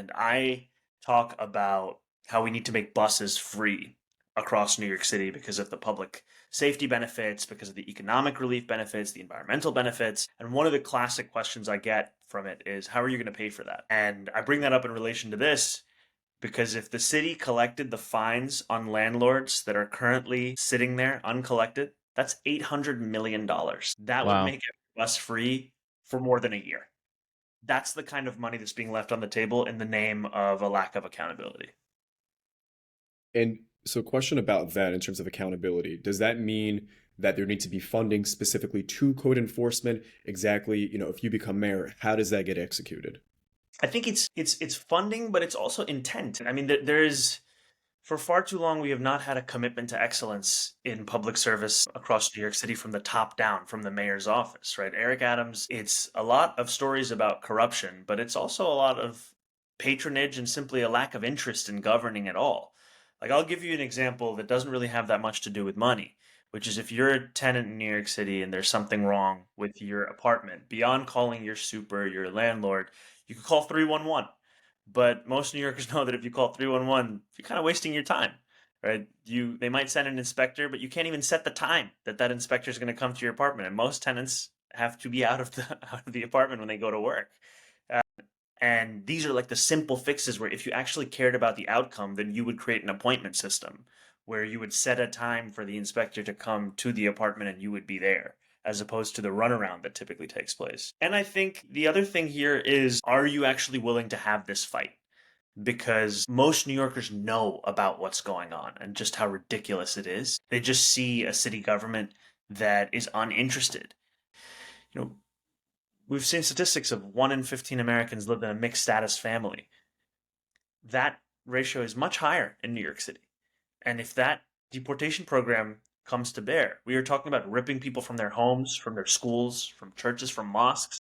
and I talk about how we need to make buses free across New York City because of the public safety benefits, because of the economic relief benefits, the environmental benefits. And one of the classic questions I get from it is, how are you going to pay for that? And I bring that up in relation to this because if the city collected the fines on landlords that are currently sitting there uncollected, that's $800 million. That would Wow. make it bus free for more than a year. That's the kind of money that's being left on the table in the name of a lack of accountability. And so, question about that in terms of accountability. Does that mean that there needs to be funding specifically to code enforcement? Exactly, if you become mayor, how does that get executed? I think it's funding, but it's also intent. I mean, there is for far too long we have not had a commitment to excellence in public service across New York City from the top down, from the mayor's office, right? Eric Adams, it's a lot of stories about corruption, but it's also a lot of patronage and simply a lack of interest in governing at all. Like, I'll give you an example that doesn't really have that much to do with money, which is if you're a tenant in New York City and there's something wrong with your apartment, beyond calling your super, your landlord, you could call 311. But most New Yorkers know that if you call 311, you're kind of wasting your time, right? They might send an inspector, but you can't even set the time that that inspector is going to come to your apartment. And most tenants have to be out of the out of the apartment when they go to work. Uh, and these are like the simple fixes where if you actually cared about the outcome, then you would create an appointment system where you would set a time for the inspector to come to the apartment and you would be there, as opposed to the runaround that typically takes place. And I think the other thing here is, are you actually willing to have this fight? Because most New Yorkers know about what's going on and just how ridiculous it is. They just see a city government that is uninterested. You know, we've seen statistics of 1 in 15 Americans live in a mixed status family. That ratio is much higher in New York City. And if that deportation program comes to bear, we are talking about ripping people from their homes, from their schools, from churches, from mosques.